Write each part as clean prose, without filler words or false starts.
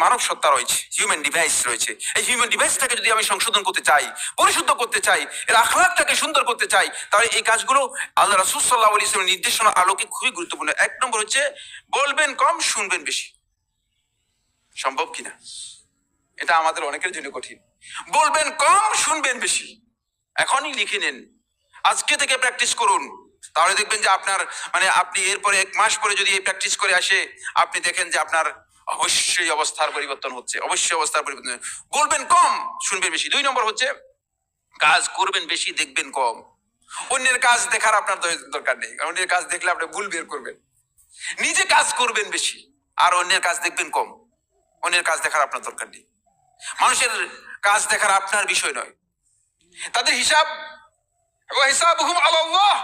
মানব সত্তা রয়েছে, human device রয়েছে, এই হিউম্যান ডিভাইসটাকে যদি আমি সংশোধন করতে চাই, পরিশুদ্ধ করতে চাই, এর আখলাকটাকে সুন্দর করতে চাই, তাহলে এই কাজগুলো আল্লাহ রাসূল সাল্লাল্লাহু আলাইহি ওয়াসাল্লামের নির্দেশনার আলোকে খুবই গুরুত্বপূর্ণ। এক নম্বর হচ্ছে বলবেন কম, শুনবেন বেশি। সম্ভব কিনা? এটা আমাদের অনেকের জন্য কঠিন। বলবেন কম, শুনবেন বেশি। এখনই লিখে নেন, আজকে থেকে প্র্যাকটিস করুন। তাহলে দেখবেন যে আপনার আপনি এরপরে 1 মাস পরে যদি এই প্র্যাকটিস করে আসে, আপনি দেখেন যে আপনার অবশ্যই অবস্থার পরিবর্তন হচ্ছে, অবশ্যই অবস্থার পরিবর্তন। বলবেন কম, শুনবেন বেশি। 2 নম্বর হচ্ছে কাজ করবেন বেশি, দেখবেন কম। অন্যের কাজ দেখার আপনার দরকার নেই, কারণ অন্যের কাজ দেখলে আপনি ভুল বের করবেন। নিজে কাজ করবেন বেশি আর অন্যের কাজ দেখবেন কম। অন্যের কাজ দেখার আপনার দরকার নেই, মানুষের কাজ দেখার আপনার বিষয় নয়। তাদের হিসাব হিসাবুহুম আলাল্লাহ,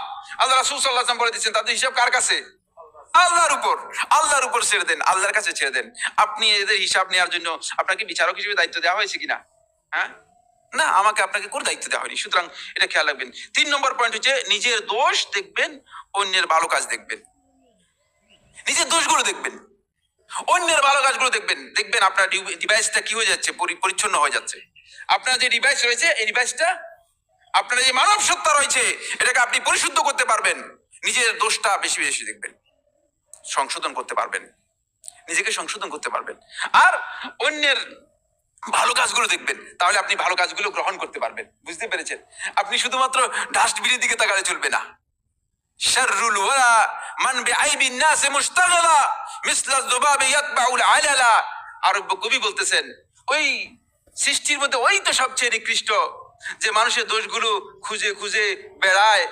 আল্লাহ রাসূল সাল্লাল্লাহু আলাইহি ওয়াসাল্লাম বলে দিয়েছেন তাদের হিসাব কার কাছে? আল্লাহর উপর। আল্লাহর উপর ছেড়ে দেন, আল্লাহর কাছে ছেড়ে দেন। আপনি এদের হিসাব নেওয়ার জন্য আপনাকে বিচারক হিসেবে দায়িত্ব দেওয়া হয়েছে কিনা? হ্যাঁ, না, আমাকে আপনাকে কোনো দায়িত্ব দেওয়া হয়নি। সুতরাং এটা খেয়াল রাখবেন। 3 নম্বর পয়েন্ট হচ্ছে নিজের দোষ দেখবেন, অন্যের ভালো কাজ দেখবেন। নিজের দোষগুলো দেখবেন, অন্যের ভালো কাজগুলো দেখবেন। দেখবেন আপনার ডিভাইসটা কি হয়ে যাচ্ছে, পরিচ্ছন্ন হয়ে যাচ্ছে। আপনার যে ডিভাইস রয়েছে, এই ডিভাইসটা, আপনার যে মানব সত্তা রয়েছে, এটাকে আপনি পরিশুদ্ধ করতে পারবেন। নিজের দোষটা বেশি বেশি দেখবেন, সংশোধন করতে পারবেন, নিজেকে সংশোধন করতে পারবেন। আর অন্যের ভালো কাজগুলো দেখবেন, তাহলে আপনি ভালো কাজগুলো গ্রহণ করতে পারবেন। বুঝতে পেরেছেন? আপনি শুধুমাত্র ডাস্টবিনের দিকে তাকালে চলবে না। শাররুল ওয়ারা মান বিআইবিন নাস মুশতাগিলা মিসলা যুবাবি ইয়াতবাউল আলালা। আরব্য কবি বলতেছেন, ওই সৃষ্টির মধ্যে ওই তো সবচেয়ে নিকৃষ্ট, যে মানুষের দোষগুলো খুঁজে খুঁজে বেড়ায়।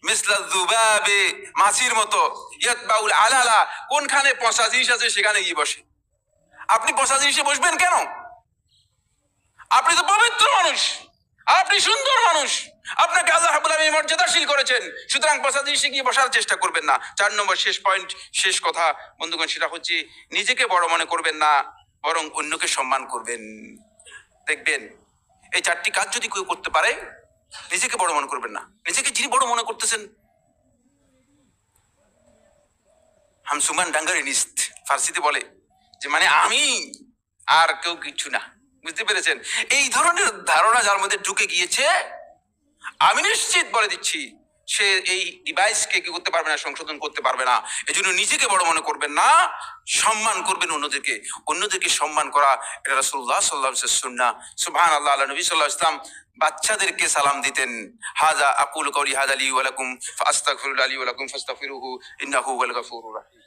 মিসলা যুবাবি, মাছির মতো, ইয়াতবাউল আলালা, কোনখানে পচা জিনিস আছে সেখানে গিয়ে বসে। আপনি পচা জিনিসে বসবেন কেন? আপনি তো পবিত্র মানুষ, আপনি সুন্দর মানুষ, আপনাকে আল্লাহ রাব্বুল আলামিন মর্যাদাশীল করেছেন। সুতরাং পচা জিনিসে গিয়ে বসার চেষ্টা করবেন না। 4 নম্বর শেষ পয়েন্ট, শেষ কথা বন্ধুগণ, সেটা হচ্ছে নিজেকে বড় মনে করবেন না, বরং অন্যকে সম্মান করবেন। দেখবেন এই 4টি কাজ যদি কেউ করতে পারে, নিজেকে বড় মনে করবেন না। নিজেকে যিনি বড় মনে করতেছেন, হামসুমান ডাঙ্গারি নিস্ত ফার্সিতে বলে যে আমি আর কেউ কিছু না। বুঝতে পেরেছেন? এই ধরনের ধারণা যার মধ্যে ঢুকে গিয়েছে, আমি নিশ্চিত বলে দিচ্ছি, সে এই ডিভাইসকে কি করতে পারবে না, সংশোধন করতে পারবে না। এজন্য নিজেকে বড় মনে করবেন না, সম্মান করবেন অন্যদেরকে। অন্যদেরকে সম্মান করা এটা রাসূলুল্লাহ সাল্লাল্লাহু আলাইহি ওয়াসাল্লাম সুন্নাহ। সুবহানাল্লাহ। আল্লাহ নবী সাল্লাল্লাহু আলাইহি ওয়াসাল্লাম বাচ্চাদেরকে সালাম দিতেন। হাযা আকুলু কাওলি হাযা লি ওয়া লাকুম ফাস্তাগফিরু লি ওয়া লাকুম ফাস্তাগফিরুহু ইন্নাহু হুয়াল গফুরুর রাহিম।